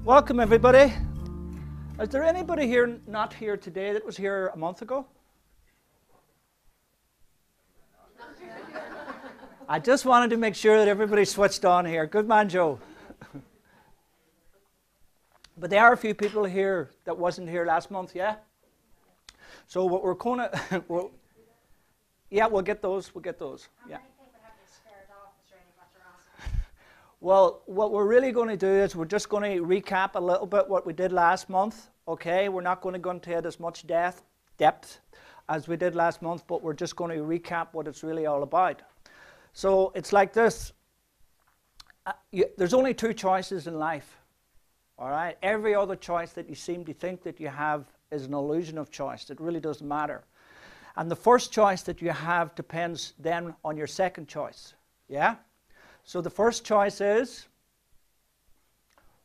Welcome, everybody. Is there anybody here not here today that was here a month ago? I just wanted to make sure that everybody switched on here. Good man, Joe. But there are a few people here that wasn't here last month, yeah? So what we're going to... we'll get those. We'll get those. Yeah. Well, what we're really going to do is we're just going to recap a little bit what we did last month, okay? We're not going to go into it as much depth as we did last month, but we're just going to recap what it's really all about. So it's like this. There's only two choices in life, all right? Every other choice that you seem to think that you have is an illusion of choice. It really doesn't matter. And the first choice that you have depends then on your second choice, yeah? So the first choice is,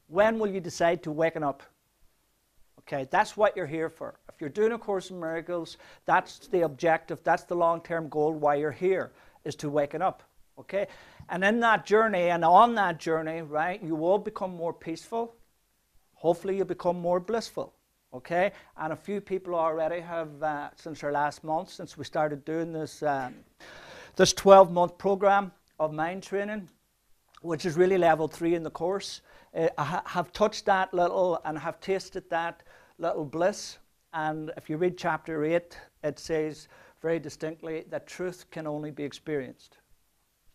when will you decide to waken up? Okay, that's what you're here for. If you're doing A Course in Miracles, that's the objective, that's the long-term goal why you're here, is to waken up. Okay, and in that journey, and on that journey, right, you will become more peaceful. Hopefully you'll become more blissful. Okay, and a few people already have, since our last month, since we started doing this, this 12-month program of mind training, which is really level 3 in the course, have touched that little and have tasted that little bliss. And if you read chapter 8, it says very distinctly that truth can only be experienced.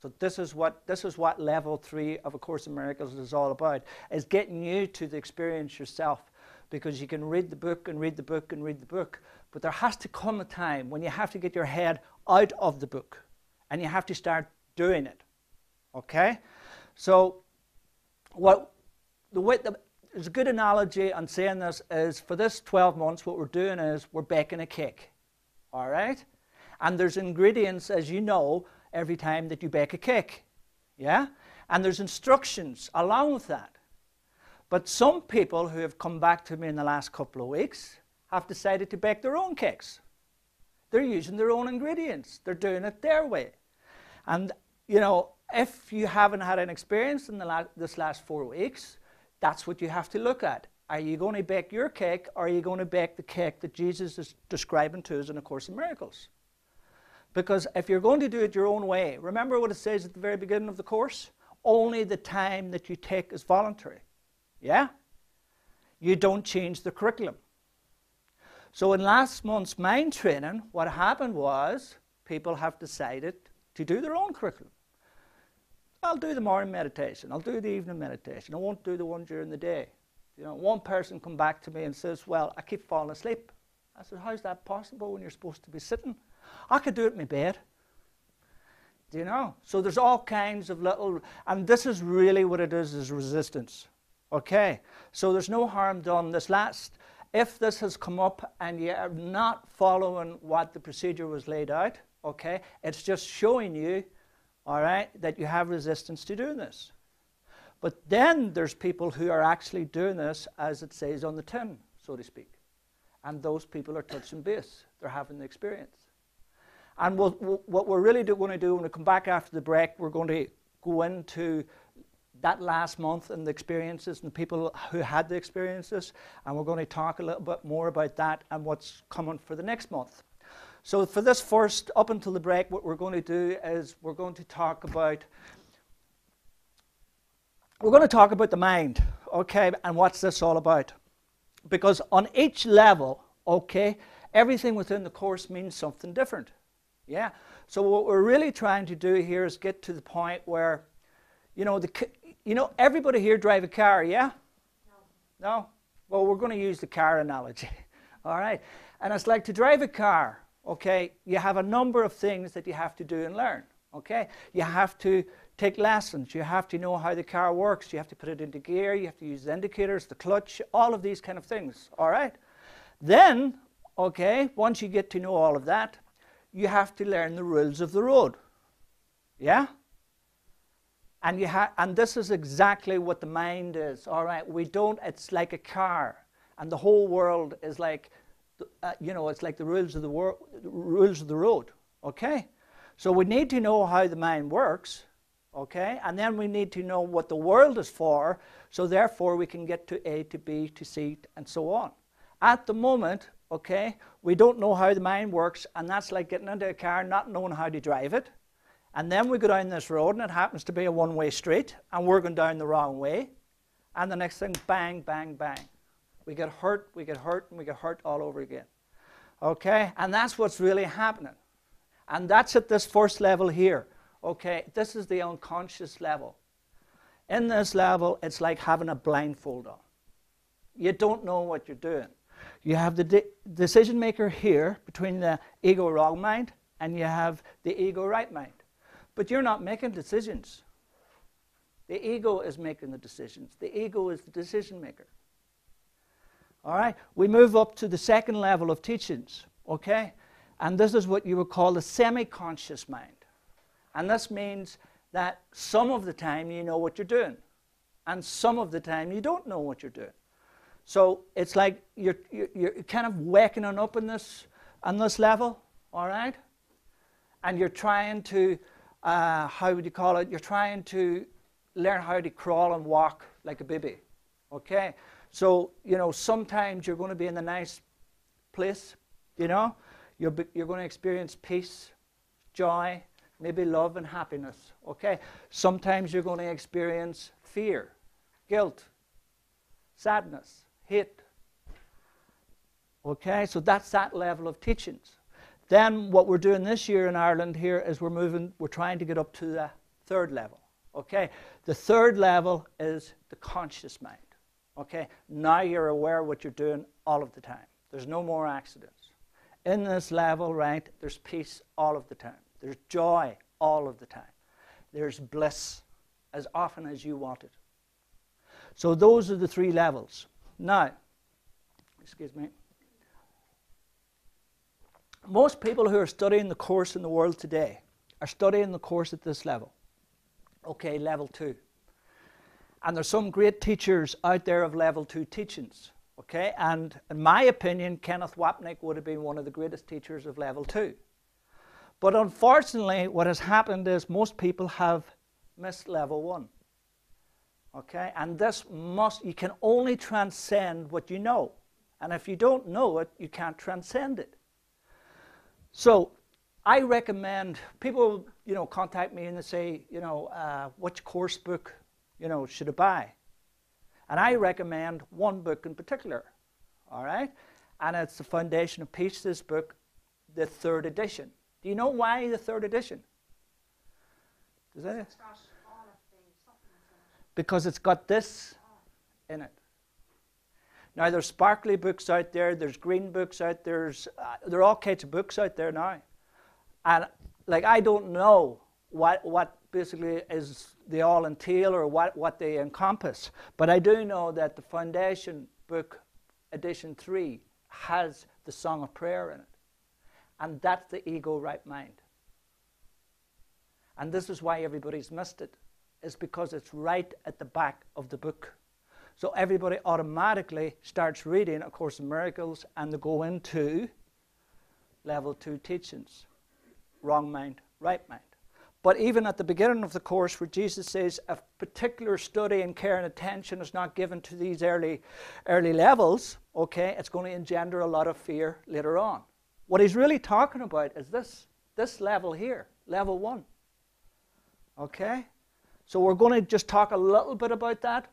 So this is what level 3 of A Course in Miracles is all about, is getting you to the experience yourself, because you can read the book and read the book and read the book, but there has to come a time when you have to get your head out of the book and you have to start doing it. Okay? So there's a good analogy on saying this is, for this 12 months what we're doing is we're baking a cake. All right? And there's ingredients, as you know, every time that you bake a cake. Yeah? And there's instructions along with that. But some people who have come back to me in the last couple of weeks have decided to bake their own cakes. They're using their own ingredients. They're doing it their way. And, you know, if you haven't had an experience in this last 4 weeks, that's what you have to look at. Are you going to bake your cake, or are you going to bake the cake that Jesus is describing to us in A Course in Miracles? Because if you're going to do it your own way, remember what it says at the very beginning of the course? Only the time that you take is voluntary. Yeah? You don't change the curriculum. So in last month's mind training, what happened was people have decided to do their own curriculum. I'll do the morning meditation. I'll do the evening meditation. I won't do the one during the day. You know, one person come back to me and says, well, I keep falling asleep. I said, how's that possible when you're supposed to be sitting? I could do it in my bed. Do you know? So there's all kinds of little, and this is really what it is resistance. Okay? So there's no harm done. If this has come up and you're not following what the procedure was laid out, okay, it's just showing you, all right, that you have resistance to doing this. But then there's people who are actually doing this as it says on the tin, so to speak. And those people are touching base. They're having the experience. And what we're really going to do when we come back after the break, we're going to go into that last month and the experiences and the people who had the experiences. And we're going to talk a little bit more about that and what's coming for the next month. So for this first, up until the break, what we're going to do is we're going to talk about the mind, okay, and what's this all about? Because on each level, okay, everything within the course means something different. Yeah. So what we're really trying to do here is get to the point where, you know, everybody here drive a car, yeah? No. No? Well, we're going to use the car analogy. All right. And it's like to drive a car. Okay, you have a number of things that you have to do and learn, okay? You have to take lessons. You have to know how the car works. You have to put it into gear. You have to use the indicators, the clutch, all of these kind of things, all right? Then, okay, once you get to know all of that, you have to learn the rules of the road, yeah? And this is exactly what the mind is. All right, it's like a car, and the whole world is like, it's like the rules of the rules of the road. Okay, so we need to know how the mind works. Okay, and then we need to know what the world is for, so therefore we can get to A to B to C and so on. At the moment, okay, we don't know how the mind works, and that's like getting into a car not knowing how to drive it. And then we go down this road, and it happens to be a one-way street, and we're going down the wrong way. And the next thing, bang, bang, bang. We get hurt, and we get hurt all over again. Okay? And that's what's really happening. And that's at this first level here. Okay? This is the unconscious level. In this level, it's like having a blindfold on. You don't know what you're doing. You have the decision maker here between the ego wrong mind, and you have the ego right mind. But you're not making decisions. The ego is making the decisions. The ego is the decision maker. All right? We move up to the second level of teachings, okay? And this is what you would call the semi-conscious mind. And this means that some of the time you know what you're doing, and some of the time you don't know what you're doing. So it's like you're kind of waking up on this level, all right? And you're trying to how would you call it? You're trying to learn how to crawl and walk like a baby, okay? So, sometimes you're going to be in a nice place, you're going to experience peace, joy, maybe love and happiness, okay? Sometimes you're going to experience fear, guilt, sadness, hate, okay? So that's that level of teachings. Then what we're doing this year in Ireland here is we're trying to get up to the third level, okay? The third level is the conscious mind, okay? Now you're aware of what you're doing all of the time. There's no more accidents. In this level, right, there's peace all of the time. There's joy all of the time. There's bliss as often as you want it. So those are the three levels. Now, excuse me. Most people who are studying the course in the world today are studying the course at this level. Okay, level 2. And there's some great teachers out there of level 2 teachings. Okay, and in my opinion, Kenneth Wapnick would have been one of the greatest teachers of level 2. But unfortunately, what has happened is most people have missed level 1. Okay, and you can only transcend what you know. And if you don't know it, you can't transcend it. So I recommend people, contact me and they say, which course book, should I buy? And I recommend one book in particular, all right? And it's The Foundation of Peace, this book, the 3rd edition. Do you know why the 3rd edition? Does that? It's got all of the supplements in it. Because it's got this in it. Now, there's sparkly books out there, there's green books out there, there are all kinds of books out there now. And, I don't know what basically is they all entail or what they encompass. But I do know that the Foundation book, edition 3, has the Song of Prayer in it. And that's the ego right mind. And this is why everybody's missed it. It's because it's right at the back of the book. So everybody automatically starts reading A Course in Miracles and they go into level 2 teachings. Wrong mind, right mind. But even at the beginning of the course where Jesus says a particular study and care and attention is not given to these early levels, okay, it's going to engender a lot of fear later on. What he's really talking about is this level here, level 1. Okay? So we're going to just talk a little bit about that.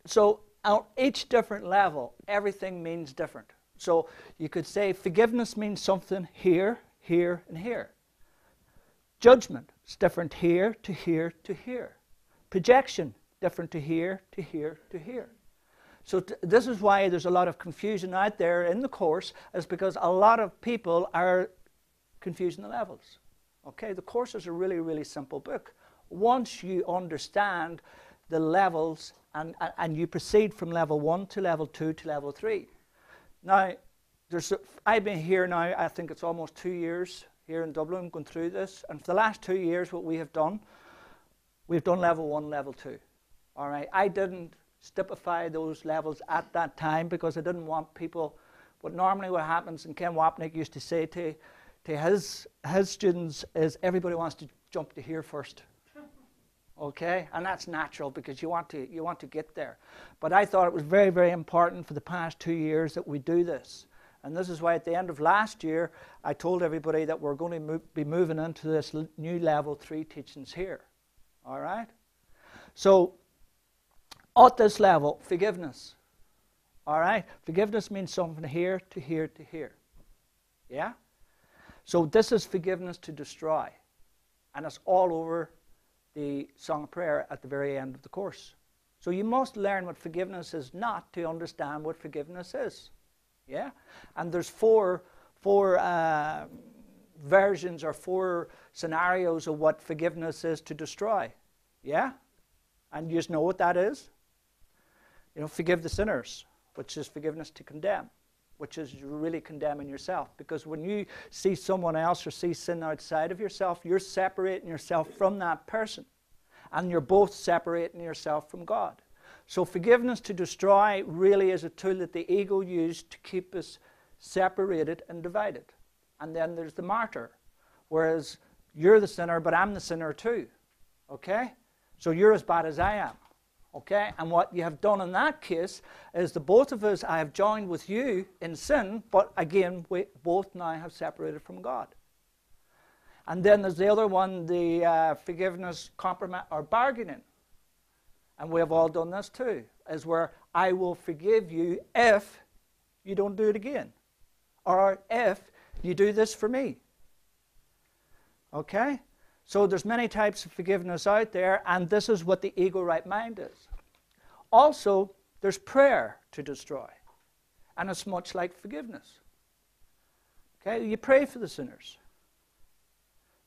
So at each different level, everything means different. So you could say forgiveness means something here, here, and here. Judgment is different here to here to here. Projection, different to here to here to here. So this is why there's a lot of confusion out there in the course, is because a lot of people are confusing the levels. Okay, the course is a really, really simple book. Once you understand the levels and you proceed from level 1 to level 2 to level 3. Now, I've been here now, I think it's almost 2 years here in Dublin going through this. And for the last 2 years, what we have done We've done level 1, level 2. All right. I didn't stipify those levels at that time because I didn't want people. But normally what happens, and Ken Wapnick used to say to his students, is everybody wants to jump to here first. Okay? And that's natural because you want to get there. But I thought it was very, very important for the past 2 years that we do this. And this is why at the end of last year, I told everybody that we're going to be moving into this new level 3 teachings here. All right? So, at this level, forgiveness. All right? Forgiveness means something here to here to here. Yeah? So this is forgiveness to destroy. And it's all over the Song of Prayer at the very end of the course. So you must learn what forgiveness is not to understand what forgiveness is. Yeah? And there's four versions or 4 scenarios of what forgiveness is to destroy. Yeah? And you just know what that is? You know, forgive the sinners, which is forgiveness to condemn, which is really condemning yourself. Because when you see someone else or see sin outside of yourself, you're separating yourself from that person. And you're both separating yourself from God. So forgiveness to destroy really is a tool that the ego used to keep us separated and divided. And then there's the martyr, whereas you're the sinner, but I'm the sinner too. Okay? So you're as bad as I am. Okay? And what you have done in that case is the both of us, I have joined with you in sin, but again, we both now have separated from God. And then there's the other one, the forgiveness, compromise, or bargaining. And we have all done this too, is where I will forgive you if you don't do it again. Or if you do this for me. Okay? So there's many types of forgiveness out there, and this is what the ego right mind is. Also, there's prayer to destroy. And it's much like forgiveness. Okay? You pray for the sinners.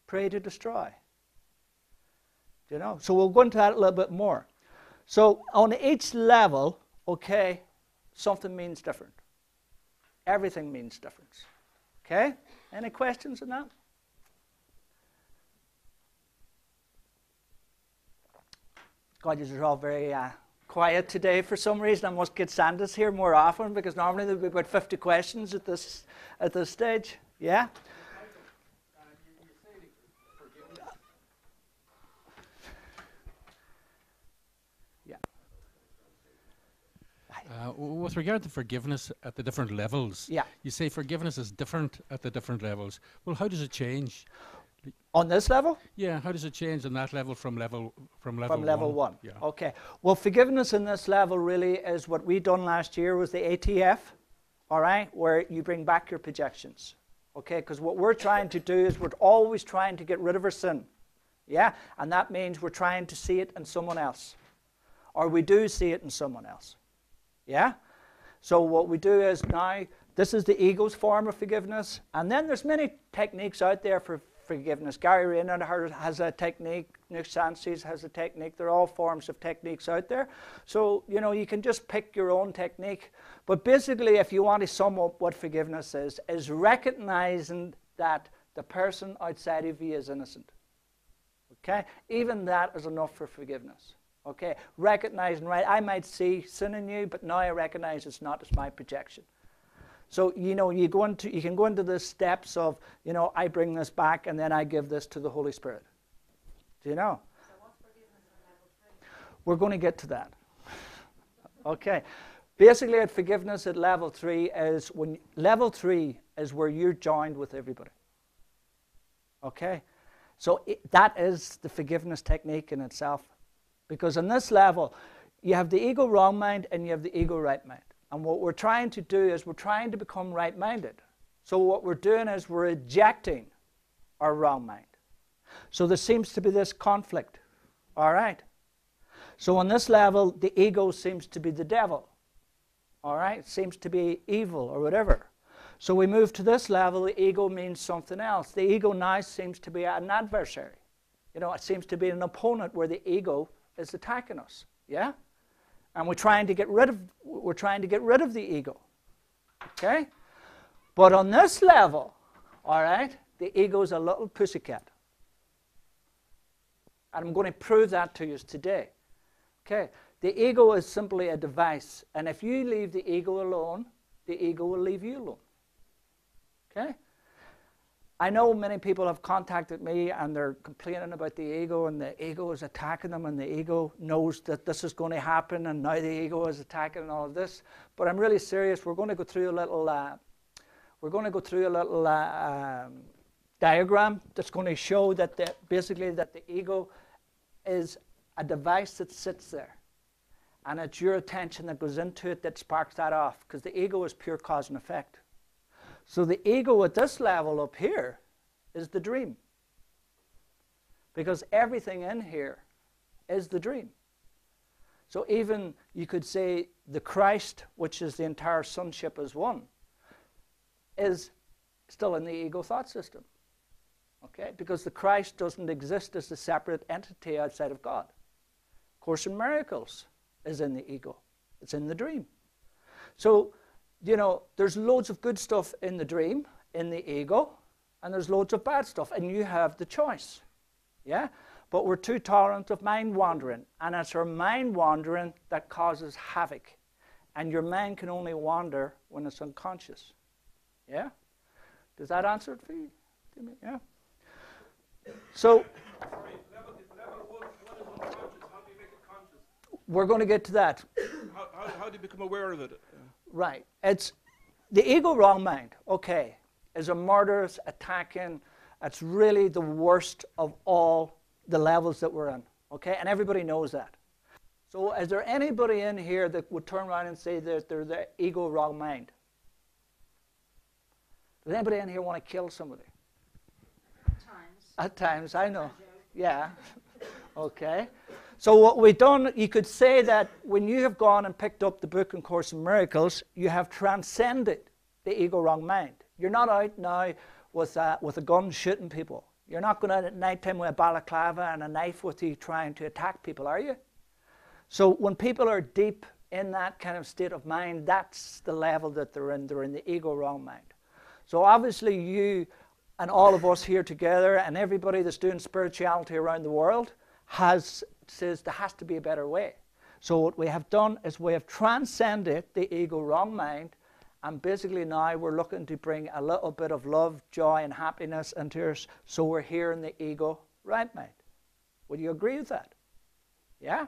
Pray to destroy. You know? So we'll go into that a little bit more. So on each level, okay, something means different. Everything means difference. Okay? Any questions on that? God, you're all very quiet today for some reason. I must get Sanders here more often because normally there'll be about 50 questions at this stage. Yeah? With regard to forgiveness at the different levels, you say forgiveness is different at the different levels. Well, how does it change? On this level? Yeah, how does it change on that level from level one? Yeah. Okay. Well, forgiveness in this level really is what we done last year was the ATF, all right, where you bring back your projections. Okay, because what we're trying to do is we're always trying to get rid of our sin. Yeah? And that means we're trying to see it in someone else. Or we do see it in someone else. Yeah? So what we do is now, this is the ego's form of forgiveness. And then there's many techniques out there for forgiveness. Gary Rayner has a technique. Nick Sanchez has a technique. They're all forms of techniques out there. So, you know, you can just pick your own technique. But basically, if you want to sum up what forgiveness is recognizing that the person outside of you is innocent. Okay? Even that is enough for forgiveness. Okay, recognizing, right, I might see sin in you, but now I recognize it's not, it's my projection. So, you know, you can go into the steps of, you know, I bring this back and then I give this to the Holy Spirit. Do you know? So what's forgiveness on level 3? We're going to get to that. Okay. Basically, at forgiveness at level 3 is level 3 is where you're joined with everybody. Okay? So that is the forgiveness technique in itself. Because on this level, you have the ego wrong mind and you have the ego right mind. And what we're trying to do is we're trying to become right-minded. So what we're doing is we're ejecting our wrong mind. So there seems to be this conflict. All right? So on this level, the ego seems to be the devil. All right? It seems to be evil or whatever. So we move to this level, the ego means something else. The ego now seems to be an adversary. You know, it seems to be an opponent where the ego is attacking us, yeah? And we're trying to get rid of the ego, okay? But on this level, all right, the ego's a little pussycat. And I'm going to prove that to you today. Okay, the ego is simply a device. And if you leave the ego alone, the ego will leave you alone. Okay? I know many people have contacted me and they're complaining about the ego, and the ego is attacking them, and the ego knows that this is going to happen, and now the ego is attacking and all of this. But I'm really serious. We're going to go through a little. Diagram that's going to show that basically that the ego is a device that sits there, and it's your attention that goes into it that sparks that off, because the ego is pure cause and effect. So the ego at this level up here is the dream, because everything in here is the dream. So even you could say the Christ, which is the entire sonship as one, is still in the ego thought system. Okay, because the Christ doesn't exist as a separate entity outside of God. Course in Miracles is in the ego. It's in the dream. So, you know, there's loads of good stuff in the dream, in the ego, and there's loads of bad stuff, and you have the choice. Yeah? But we're too tolerant of mind wandering, and it's our mind wandering that causes havoc. And your mind can only wander when it's unconscious. Yeah? Does that answer it for you? Yeah? So, sorry, level one is unconscious. How do you make it conscious? We're going to get to that. How do you become aware of it? Right. It's the ego wrong mind, okay, is a murderous, attacking. It's really the worst of all the levels that we're in, okay? And everybody knows that. So is there anybody in here that would turn around and say that they're the ego wrong mind? Does anybody in here want to kill somebody? At times, I know. Yeah. Okay. So what we've done, you could say that when you have gone and picked up the book and Course in Miracles, you have transcended the ego wrong mind. You're not out now with a gun shooting people. You're not going out at night time with a balaclava and a knife with you trying to attack people, are you? So when people are deep in that kind of state of mind, that's the level that they're in. They're in the ego wrong mind. So obviously you and all of us here together and everybody that's doing spirituality around the world says there has to be a better way. So what we have done is we have transcended the ego wrong mind, and basically now we're looking to bring a little bit of love, joy and happiness into us, so we're here in the ego right mind. Would you agree with that? Yeah?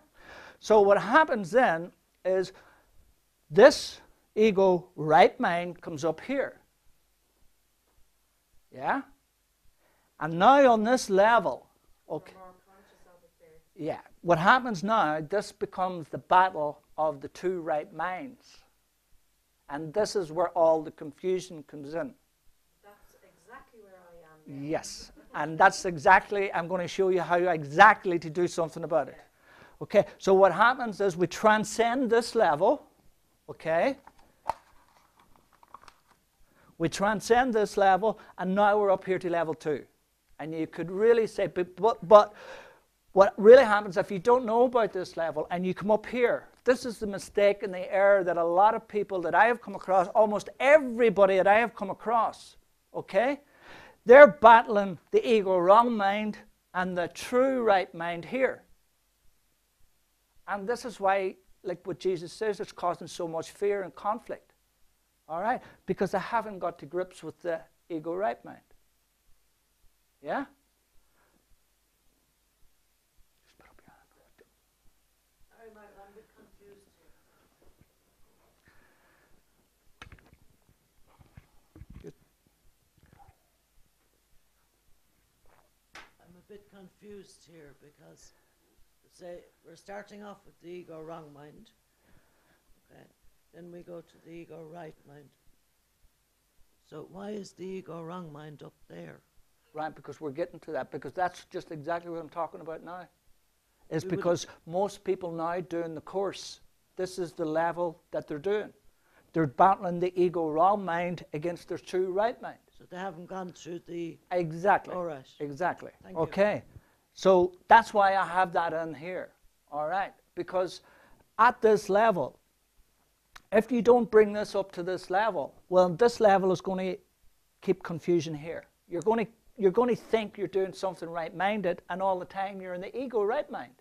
So what happens then is this ego right mind comes up here. Yeah? And now on this level, okay. Yeah. What happens now, this becomes the battle of the two right minds. And this is where all the confusion comes in. That's exactly where I am. Yes. And that's exactly, I'm going to show you how exactly to do something about it. Okay. So what happens is we transcend this level. Okay. We transcend this level, and now we're up here to level 2. And you could really say, but what really happens if you don't know about this level and you come up here, this is the mistake and the error that a lot of people that I have come across, almost everybody that I have come across, okay? They're battling the ego wrong mind and the true right mind here. And this is why, like what Jesus says, it's causing so much fear and conflict. All right? Because they haven't got to grips with the ego right mind. Yeah? Just put up your hand. Sorry, Michael, I'm a bit confused here. Good. I'm a bit confused here because, say, we're starting off with the ego wrong mind. Okay. Then we go to the ego right mind. So why is the ego wrong mind up there? Right, because we're getting to that, because that's just exactly what I'm talking about now. It's because most people now doing the course, this is the level that they're doing. They're battling the ego wrong mind against their true right mind. So they haven't gone through the... Exactly. All right. Exactly. Thank you. Okay. So that's why I have that in here. All right. Because at this level, if you don't bring this up to this level, well, this level is going to keep confusion here. You're going to you're going to think you're doing something right-minded, and all the time you're in the ego right mind.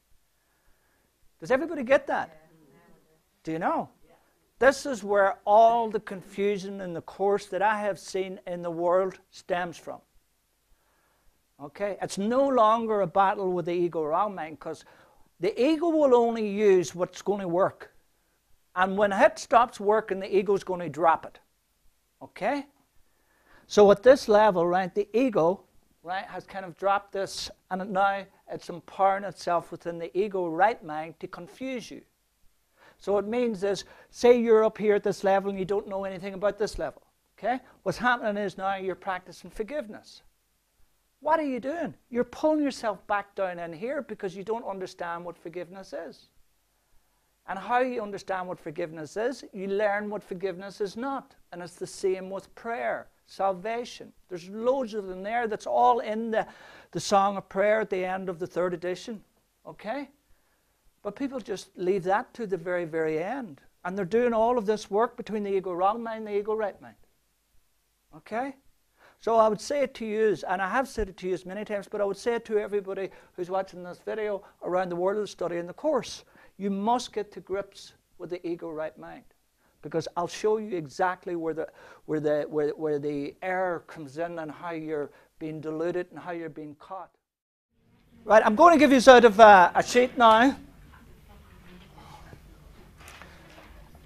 Does everybody get that? Do you know? This is where all the confusion in the course that I have seen in the world stems from. Okay? It's no longer a battle with the ego wrong mind, because the ego will only use what's going to work. And when it stops working, the ego is going to drop it. Okay? So at this level, right, the ego, right, has kind of dropped this, and now it's empowering itself within the ego right mind to confuse you. So it means is, say you're up here at this level and you don't know anything about this level. Okay? What's happening is now you're practicing forgiveness. What are you doing? You're pulling yourself back down in here because you don't understand what forgiveness is. And how you understand what forgiveness is, you learn what forgiveness is not. And it's the same with prayer, salvation. There's loads of them there. That's all in the Song of Prayer at the end of the 3rd edition. Okay? But people just leave that to the very, very end. And they're doing all of this work between the ego wrong mind and the ego right mind. Okay? So I would say it to you, and I have said it to you many times, but I would say it to everybody who's watching this video around the world studying the course. You must get to grips with the ego right mind. Because I'll show you exactly where the error comes in and how you're being deluded and how you're being caught. Right, I'm going to give you sort of a sheet now.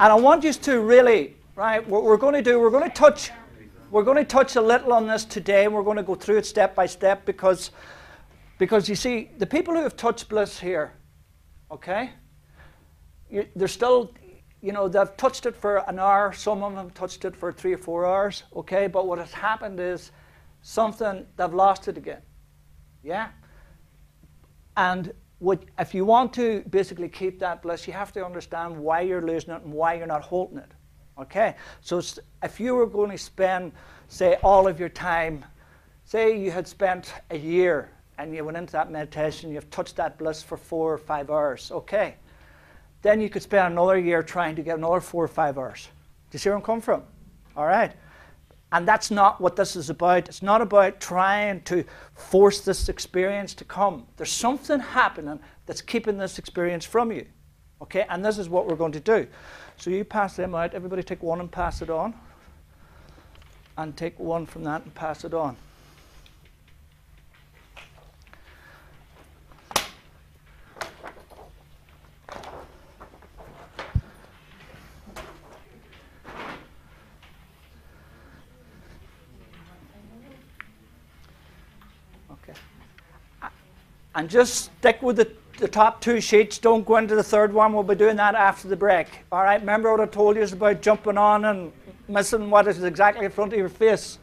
And I want you to really, right, what we're going to do, we're going to touch a little on this today, and we're going to go through it step by step because you see, the people who have touched bliss here, okay, they're still, you know, they've touched it for an hour, some of them have touched it for 3 or 4 hours, okay, but what has happened is something, they've lost it again, yeah? And if you want to basically keep that bliss, you have to understand why you're losing it and why you're not holding it. Okay? So if you were going to spend, say, all of your time, say you had spent a year and you went into that meditation, you've touched that bliss for 4 or 5 hours, okay? Then you could spend another year trying to get another 4 or 5 hours. Do you see where I'm coming from? All right? And that's not what this is about. It's not about trying to force this experience to come. There's something happening that's keeping this experience from you. Okay? And this is what we're going to do. So you pass them out. Everybody take one and pass it on. And take one from that and pass it on. And just stick with the top 2 sheets. Don't go into the 3rd one. We'll be doing that after the break. All right? Remember what I told you about jumping on and missing what is exactly in front of your face?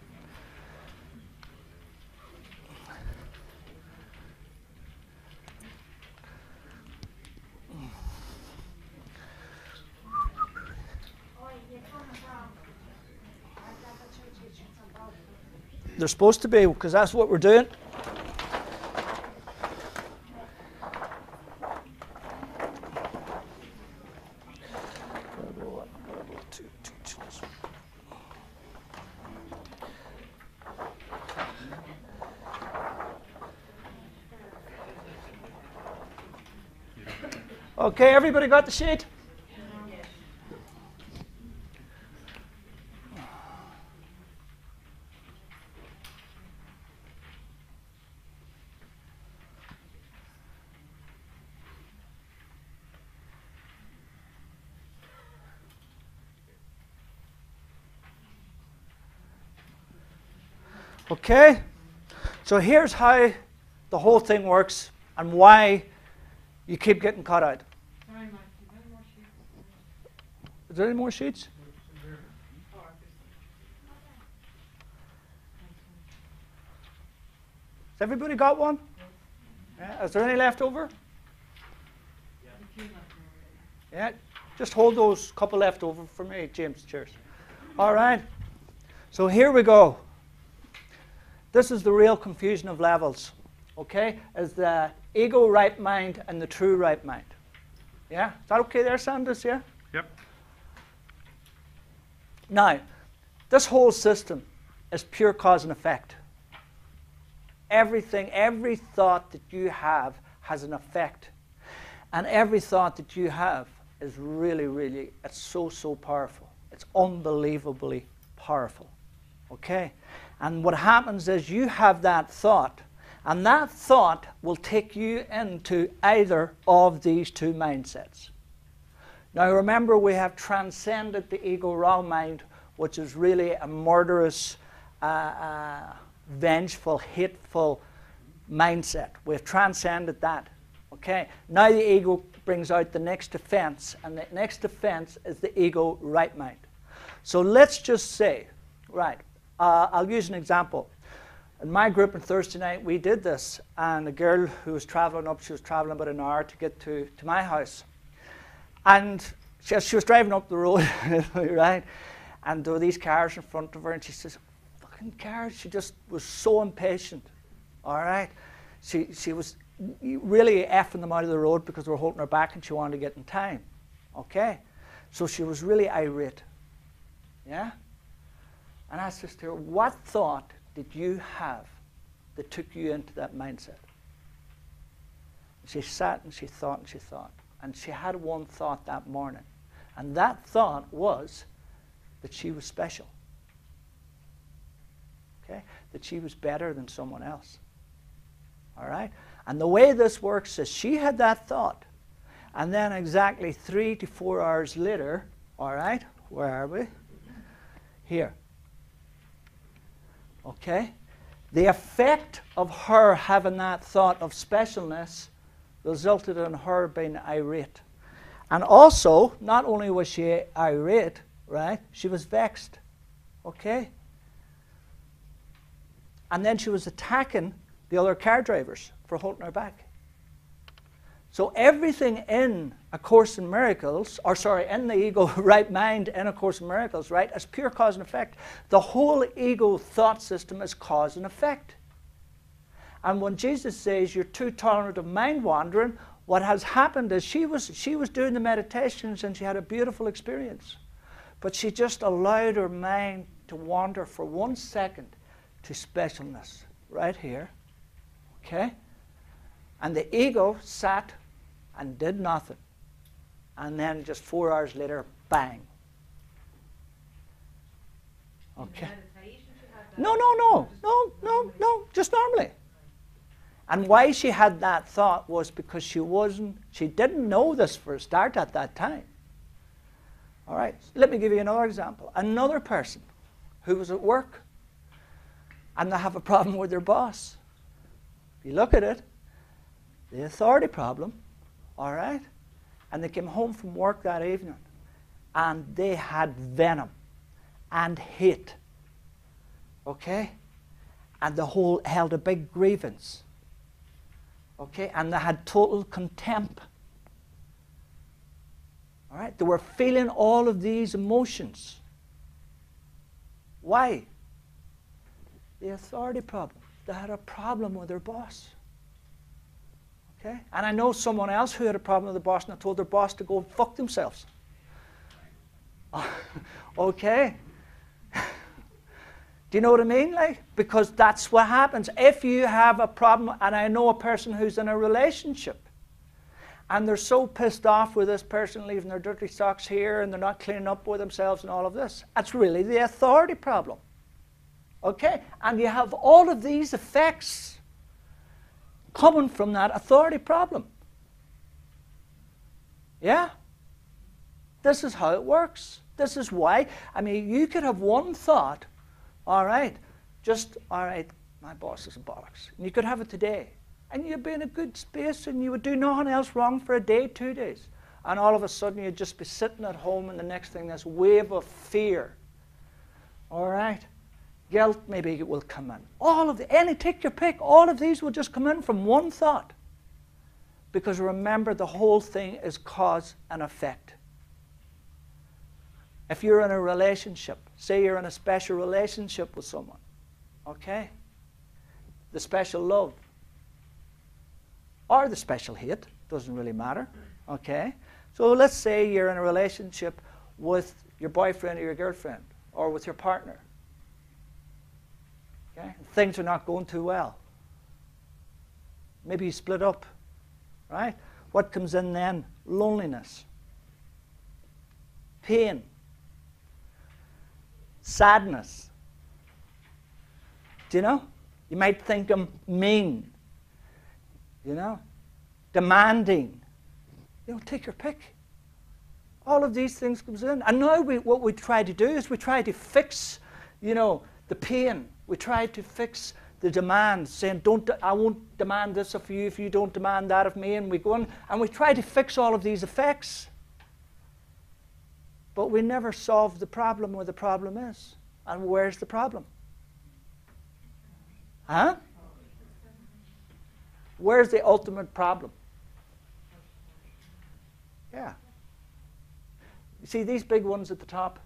They're supposed to be, because that's what we're doing. Okay, everybody got the sheet? Okay, so here's how the whole thing works and why you keep getting caught out. Is there any more sheets? Has everybody got one? Yeah. Is there any left over? Yeah. Just hold those couple left over for me, James. Cheers. All right. So here we go. This is the real confusion of levels. Okay? Is the ego right mind and the true right mind. Yeah? Is that okay there, Sanders? Yeah? Yep. Now, this whole system is pure cause and effect. Everything, every thought that you have has an effect. And every thought that you have is really, really, it's so, so powerful. It's unbelievably powerful. Okay? And what happens is you have that thought, and that thought will take you into either of these two mindsets. Now remember, we have transcended the ego wrong mind, which is really a murderous, vengeful, hateful mindset. We've transcended that. Okay? Now the ego brings out the next offense, and the next offense is the ego right mind. So let's just say, right, I'll use an example. In my group on Thursday night, we did this, and a girl who was traveling up, she was traveling about an hour to get to my house. And she was driving up the road, right? And there were these cars in front of her, and she says, fucking cars. She just was so impatient, all right? She was really effing them out of the road because they were holding her back and she wanted to get in time, okay? So she was really irate, yeah? And I said to her, what thought did you have that took you into that mindset? She sat and she thought and she thought. And she had one thought that morning. And that thought was that she was special. Okay? That she was better than someone else. All right? And the way this works is she had that thought. And then exactly 3 to 4 hours later, all right, where are we? Here. Okay? The effect of her having that thought of specialness resulted in her being irate. And also, not only was she irate, right, she was vexed. Okay? And then she was attacking the other car drivers for holding her back. So everything in A Course in Miracles, or sorry, in the ego right mind in A Course in Miracles, right, is pure cause and effect. The whole ego thought system is cause and effect. And when Jesus says you're too tolerant of mind wandering, what has happened is she was doing the meditations and she had a beautiful experience. But she just allowed her mind to wander for 1 second to specialness, right here. Okay? And the ego sat and did nothing. And then just 4 hours later, bang. Okay. No, just normally. And why she had that thought was because she didn't know this for a start at that time. All right, let me give you another example. Another person who was at work and they have a problem with their boss. If you look at it, the authority problem, all right? And they came home from work that evening and they had venom and hate, okay? And the whole held a big grievance. Okay, and they had total contempt. All right, they were feeling all of these emotions. Why? The authority problem. They had a problem with their boss. Okay, and I know someone else who had a problem with the boss and told their boss to go and fuck themselves. Okay. Do you know what I mean? Like, because that's what happens. If you have a problem, and I know a person who's in a relationship, and they're so pissed off with this person leaving their dirty socks here, and they're not cleaning up with themselves and all of this, that's really the authority problem. Okay? And you have all of these effects coming from that authority problem. Yeah? This is how it works. This is why. I mean, you could have one thought. All right, all right, my boss is a bollocks. And you could have it today. And you'd be in a good space and you would do nothing else wrong for a day, 2 days. And all of a sudden you'd just be sitting at home and the next thing, this wave of fear. All right, guilt maybe it will come in. Take your pick, all of these will just come in from one thought. Because remember, the whole thing is cause and effect. If you're in a relationship, say you're in a special relationship with someone, okay? The special love or the special hate, doesn't really matter, okay? So let's say you're in a relationship with your boyfriend or your girlfriend or with your partner, okay? And things are not going too well, Maybe you split up, right? What comes in then? Loneliness, pain, sadness. Do you know? You might think I'm mean, you know, demanding. You know, take your pick. All of these things comes in. And now what we try to do is we try to fix, you know, the pain. We try to fix the demand, saying, I won't demand this of you if you don't demand that of me. And we go on and we try to fix all of these effects. But we never solve the problem where the problem is. And where's the problem? Huh? Where's the ultimate problem? Yeah. You see these big ones at the top,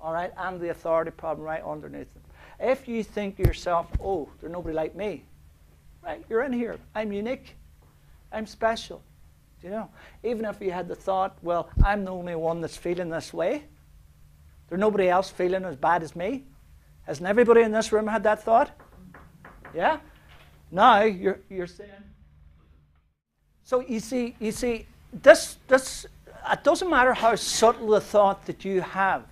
all right, and the authority problem right underneath them. If you think to yourself, oh, there's nobody like me, right, you're in here. I'm unique. I'm special. Do you know? Even if you had the thought, well, I'm the only one that's feeling this way. There's nobody else feeling as bad as me. Hasn't everybody in this room had that thought? Yeah? Now you're saying. So you see, this it doesn't matter how subtle the thought that you have.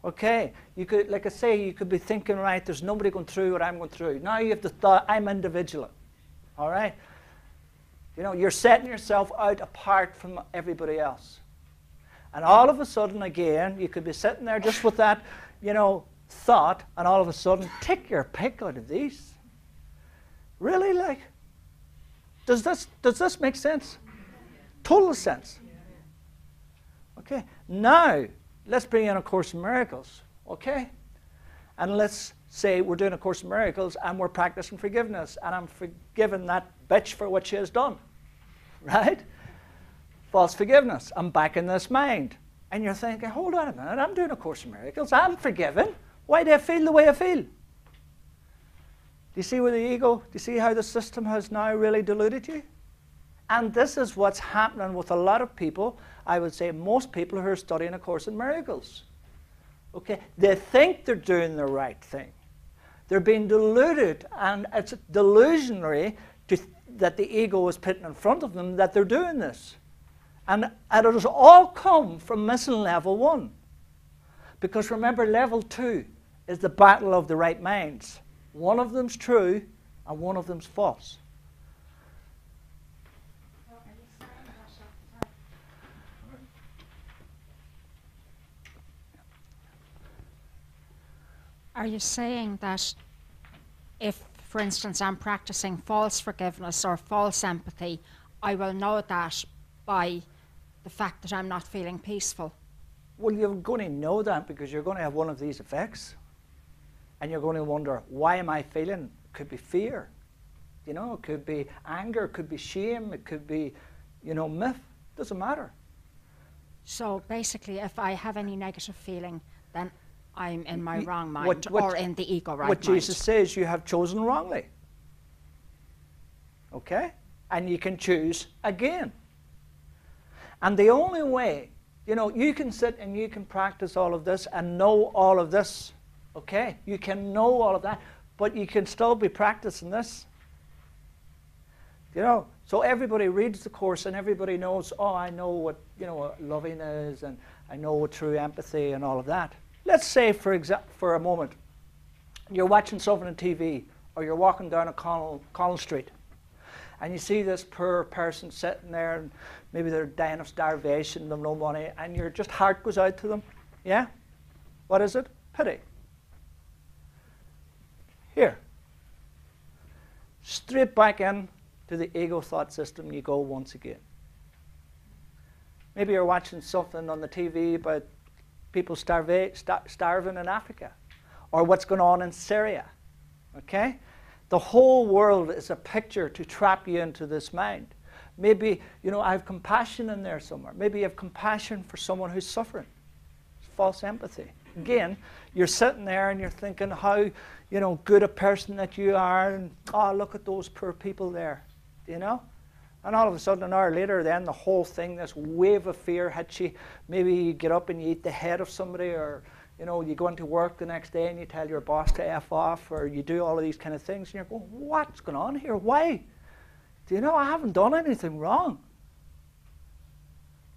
Okay, you could, like I say, you could be thinking, right, there's nobody going through what I'm going through. Now you have the thought, I'm individual. All right? You know, you're setting yourself out apart from everybody else. And all of a sudden, again, you could be sitting there just with that, you know, thought, and all of a sudden, take your pick out of these. Really, like, does this make sense? Total sense. Okay, now, let's bring in A Course in Miracles, okay? And let's say we're doing A Course in Miracles and we're practicing forgiveness, and I'm forgiving that bitch for what she has done, right? False forgiveness. I'm back in this mind. And you're thinking, hold on a minute, I'm doing A Course in Miracles. I'm forgiven. Why do I feel the way I feel? Do you see where the ego, do you see how the system has now really deluded you? And this is what's happening with a lot of people, I would say most people who are studying A Course in Miracles. Okay? They think they're doing the right thing. They're being deluded, and it's delusionary that the ego is putting in front of them that they're doing this. And it has all come from missing level 1. Because remember, level 2 is the battle of the right minds. One of them's true, and one of them's false. Are you saying that if, for instance, I'm practicing false forgiveness or false empathy, I will know that by the fact that I'm not feeling peaceful? Well, you're going to know that because you're going to have one of these effects. And you're going to wonder, why am I feeling? It could be fear. You know, it could be anger, it could be shame, it could be, you know, myth. Doesn't matter. So basically, if I have any negative feeling, then I'm in my wrong mind or in the ego right mind. What Jesus says, you have chosen wrongly. Okay? And you can choose again. And the only way, you know, you can sit and you can practice all of this and know all of this. Okay? You can know all of that, but you can still be practicing this. You know, so everybody reads the Course and everybody knows, oh, I know what, you know, what loving is, and I know what true empathy and all of that. Let's say, for a moment, you're watching something on TV, or you're walking down a Connell Street, and you see this poor person sitting there, and maybe they're dying of starvation, they have no money, and your just heart goes out to them. Yeah? What is it? Pity. Here. Straight back in to the ego thought system you go once again. Maybe you're watching something on the TV about people starving in Africa, or what's going on in Syria. Okay? The whole world is a picture to trap you into this mind. Maybe, you know, I have compassion in there somewhere. Maybe you have compassion for someone who's suffering. It's false empathy. Again, you're sitting there and you're thinking how, you know, good a person that you are, and oh, look at those poor people there, you know? And all of a sudden, an hour later, then the whole thing, this wave of fear, had you maybe you get up and you eat the head of somebody, or, You know, you go into work the next day and you tell your boss to F off, or you do all of these kind of things, and you're going, what's going on here? Why? Do you know, I haven't done anything wrong.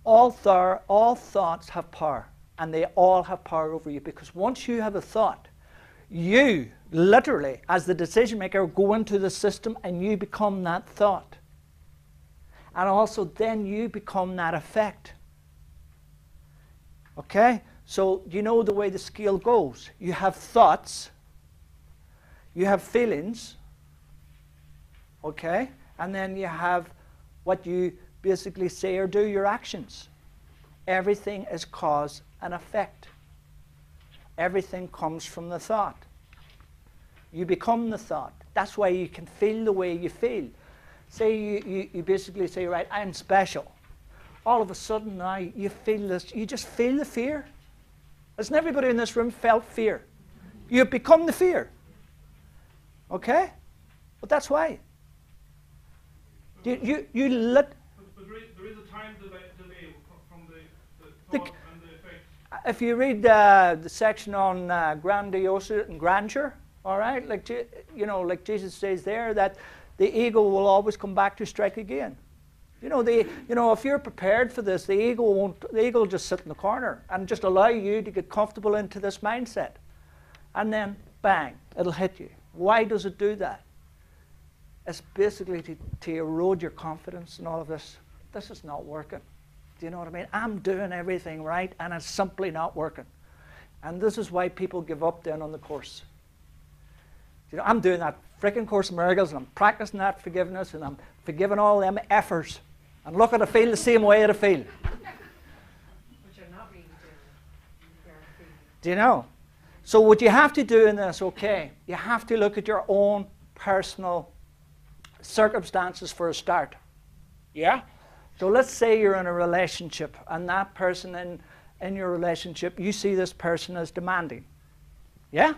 All thoughts have power, and they all have power over you, because once you have a thought, you literally, as the decision maker, go into the system and you become that thought. And also then you become that effect. Okay? So you know the way the scale goes. You have thoughts, you have feelings, okay? And then you have what you basically say or do, your actions. Everything is cause and effect. Everything comes from the thought. You become the thought. That's why you can feel the way you feel. Say you basically say, right, I'm special. All of a sudden now you feel this, you just feel the fear. Hasn't everybody in this room felt fear? You've become the fear. Okay? But that's why. But there is a time delay from the thought and the effect. If you read the section on grandiosity and grandeur, all right, like like Jesus says there, that the ego will always come back to strike again. If you're prepared for this, the ego will just sit in the corner and just allow you to get comfortable into this mindset. And then, bang, it'll hit you. Why does it do that? It's basically to erode your confidence and all of this. This is not working. Do you know what I mean? I'm doing everything right, and it's simply not working. And this is why people give up then on the course. I'm doing that freaking Course in Miracles, and I'm practicing that forgiveness, and I'm forgiving all them effers. And look at I feel the same way I feel. But you're not really doing it. You're feeling. Do you know? So what you have to do in this, okay, you have to look at your own personal circumstances for a start. Yeah? So let's say you're in a relationship, and that person in your relationship, you see this person as demanding. Yeah?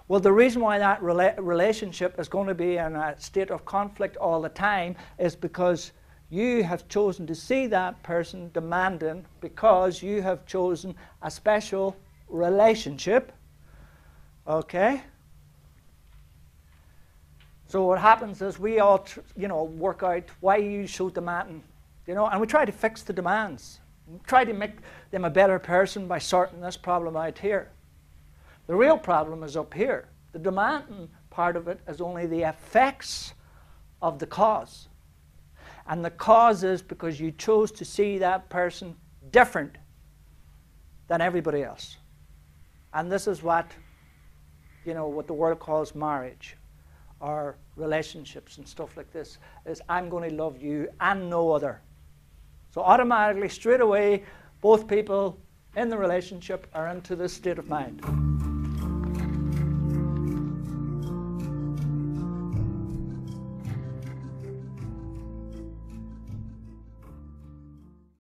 Well, the reason why that relationship is going to be in a state of conflict all the time is because you have chosen to see that person demanding, because you have chosen a special relationship. Okay? So what happens is we all, work out why you so demanding, and we try to fix the demands. We try to make them a better person by sorting this problem out here. The real problem is up here. The demanding part of it is only the effects of the cause. And the cause is because you chose to see that person different than everybody else. And this is what the world calls marriage, or relationships and stuff like this, is I'm going to love you and no other. So automatically, straight away, both people in the relationship are into this state of mind.